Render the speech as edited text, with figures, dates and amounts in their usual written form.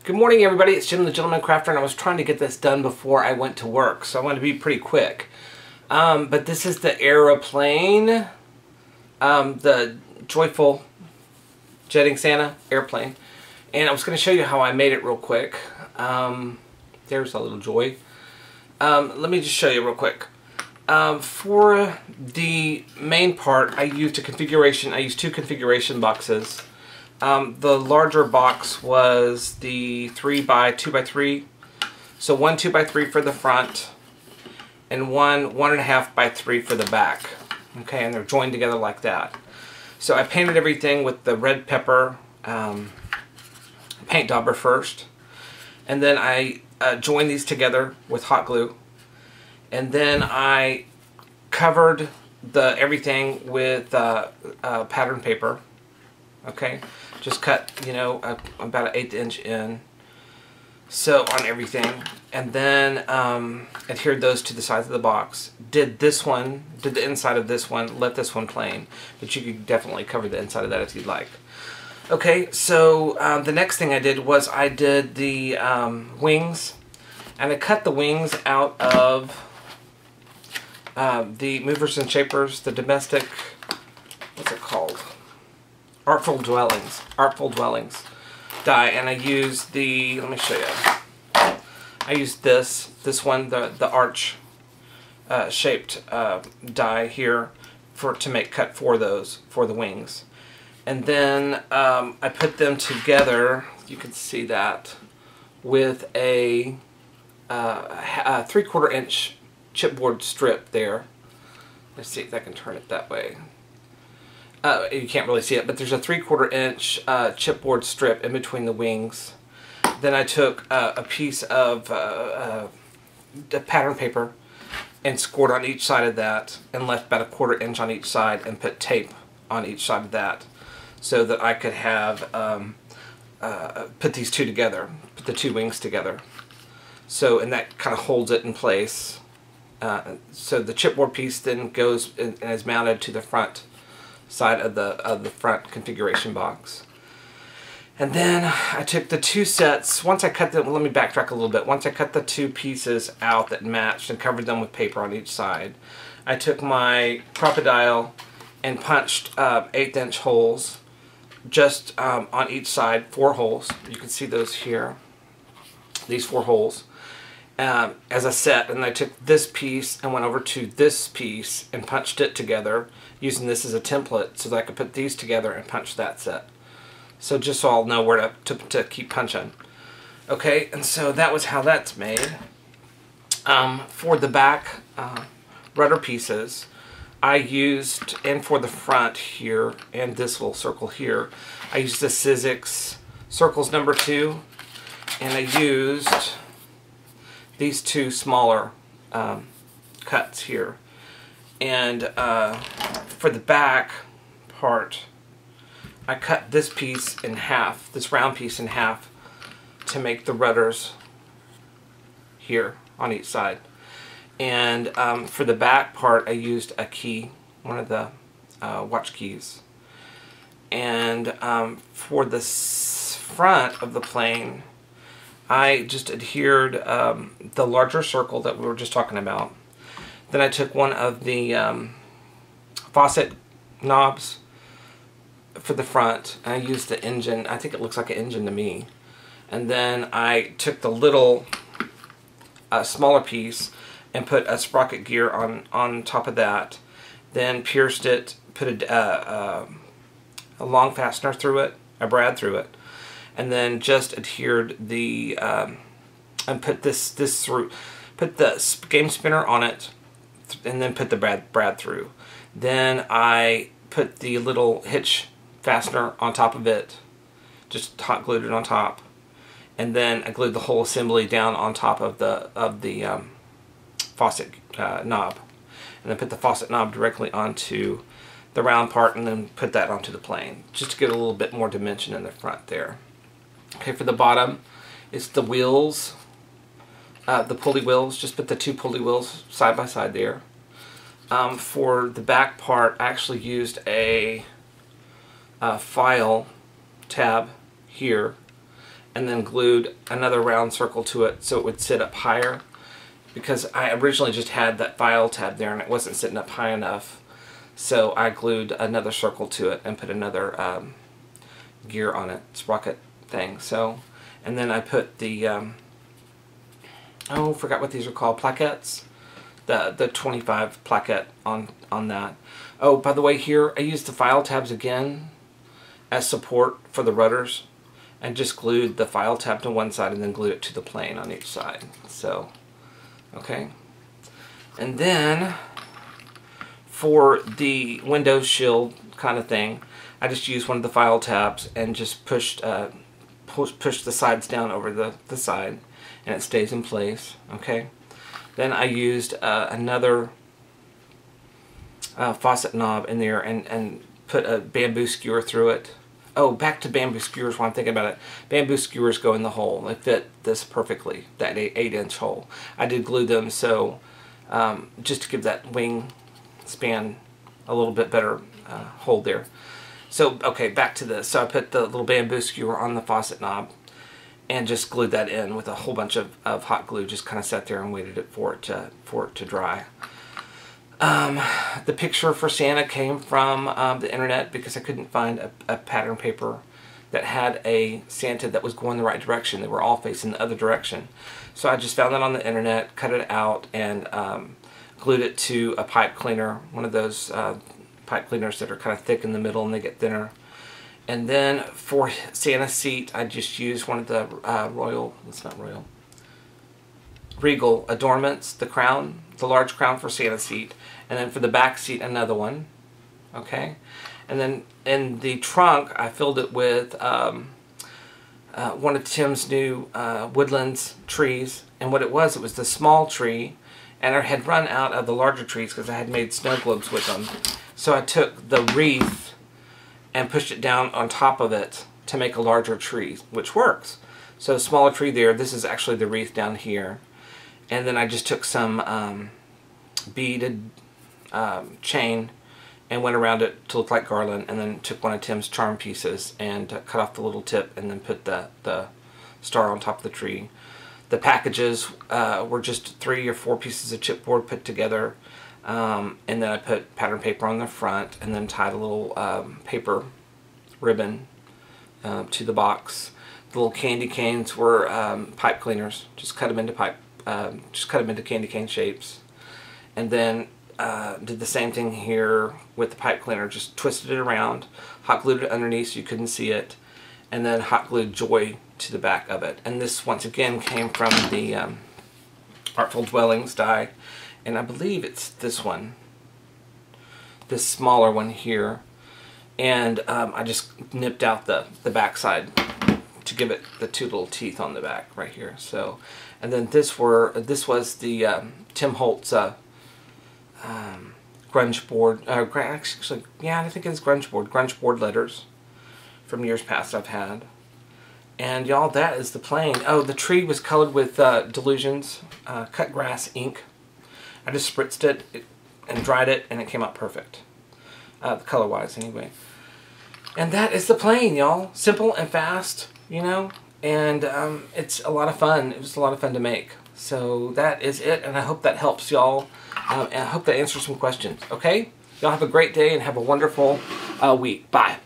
Good morning, everybody. It's Jim the Gentleman Crafter, and I was trying to get this done before I went to work, so I want to be pretty quick. But this is the aeroplane, the joyful jetting Santa airplane, and I was going to show you how I made it real quick. There's a little joy. Let me just show you real quick. For the main part, I used two configuration boxes. The larger box was the 3x 2x3, so one 2x3 for the front and one 1.5x3 for the back. Okay, and they're joined together like that. So I painted everything with the red pepper paint dauber first, and then I joined these together with hot glue, and then I covered everything with pattern paper. Okay, just cut, about an 1/8 inch in, so on everything, and then adhered those to the sides of the box. Did the inside of this one, left this one plain, but you could definitely cover the inside of that if you'd like. Okay, so the next thing I did was I did the wings, and I cut the wings out of the Movers and Shapers, the domestic, what's it called? Artful Dwellings die, and I used let me show you. I used this one, the arch shaped die here to make cut for the wings, and then I put them together. You can see that with a 3/4 inch chipboard strip there. Let's see if I can turn it that way. You can't really see it, but there's a 3/4 inch chipboard strip in between the wings. Then I took a piece of the pattern paper and scored on each side of that, and left about a 1/4 inch on each side, and put tape on each side of that, so that I could have put these two together, put the two wings together. So, and that kind of holds it in place. So the chipboard piece then goes and is mounted to the front side of the front configuration box. And then I took the two sets, once I cut them, let me backtrack a little bit. Once I cut the two pieces out that matched and covered them with paper on each side, I took my Crop-A-Dile and punched 1/8 inch holes just on each side, 4 holes. You can see those here, these 4 holes. As a set, and I took this piece and went over to this piece and punched it together, using this as a template so that I could put these together and punch that set. So just so I'll know where to keep punching. Okay, and so that was how that's made. For the back rudder pieces, I used, and for the front here, and this little circle here, I used the Sizzix Circles number 2, and I used these 2 smaller cuts here. And for the back part, I cut this piece in half, this round piece in half, to make the rudders here on each side. And for the back part, I used a key, one of the watch keys. And for the front of the plane, I just adhered the larger circle that we were just talking about. Then I took one of the faucet knobs for the front, and I used the engine. I think it looks like an engine to me. And then I took the little smaller piece and put a sprocket gear on top of that. Then pierced it, put a long fastener through it, a brad through it, and then just adhered the and put this through, put the game spinner on it, and then put the brad through. Then I put the little hitch fastener on top of it, just hot glued it on top, and then I glued the whole assembly down on top of the faucet knob, and then put the faucet knob directly onto the round part, and then put that onto the plane, just to get a little bit more dimension in the front there. Okay, for the bottom, it's the wheels, the pulley wheels. Just put the 2 pulley wheels side by side there. For the back part, I actually used a file tab here, and then glued another round circle to it so it would sit up higher, because I originally just had that file tab there and it wasn't sitting up high enough. So I glued another circle to it and put another gear on it, sprocket thing. So, and then I put the, oh, forgot what these are called, plaquettes. The 25 plaquette on that. Oh, by the way, here I used the file tabs again as support for the rudders, and just glued the file tab to one side and then glued it to the plane on each side. So, okay. And then for the window shield kind of thing, I just used one of the file tabs and just pushed the sides down over the side, and it stays in place. Okay. Then I used another faucet knob in there and put a bamboo skewer through it. Oh, back to bamboo skewers while I'm thinking about it. Bamboo skewers go in the hole. They fit this perfectly, that 8-inch hole. I did glue them so just to give that wing span a little bit better hold there. So, okay, back to this. So I put the little bamboo skewer on the faucet knob and just glued that in with a whole bunch of hot glue. Just kind of sat there and waited for it to dry. The picture for Santa came from the internet because I couldn't find a pattern paper that had a Santa that was going the right direction. They were all facing the other direction. So I just found that on the internet, cut it out, and glued it to a pipe cleaner, one of those pipe cleaners that are kind of thick in the middle and they get thinner. And then for Santa's seat, I just used one of the Regal adornments, the crown, the large crown for Santa's seat. And then for the back seat, another one. Okay. And then in the trunk, I filled it with one of Tim's new Woodlands trees. And what it was the small tree. And I had run out of the larger trees because I had made snow globes with them. So I took the wreath and pushed it down on top of it to make a larger tree, which works. So smaller tree there. This is actually the wreath down here. And then I just took some beaded chain and went around it to look like garland, and then took one of Tim's charm pieces and cut off the little tip and then put the star on top of the tree. The packages were just 3 or 4 pieces of chipboard put together, and then I put pattern paper on the front and then tied a little paper ribbon to the box. The little candy canes were pipe cleaners. Just cut them into candy cane shapes, and then did the same thing here with the pipe cleaner. Just twisted it around, hot glued it underneath so you couldn't see it, and then hot glued Joy to the back of it. And this once again came from the Artful Dwellings die, and I believe it's this one, this smaller one here. And I just nipped out the back side to give it the 2 little teeth on the back right here. So, and then this was the Tim Holtz grunge board. Actually, yeah, I think it's grunge board letters from years past I've had. And y'all, that is the plane. Oh, the tree was colored with Delusions cut grass ink. I just spritzed it and dried it, and it came out perfect. Color-wise, anyway. And that is the plane, y'all. Simple and fast, you know. And it's a lot of fun. It was a lot of fun to make. So that is it, and I hope that helps y'all. And I hope that answers some questions. Okay? Y'all have a great day and have a wonderful week. Bye.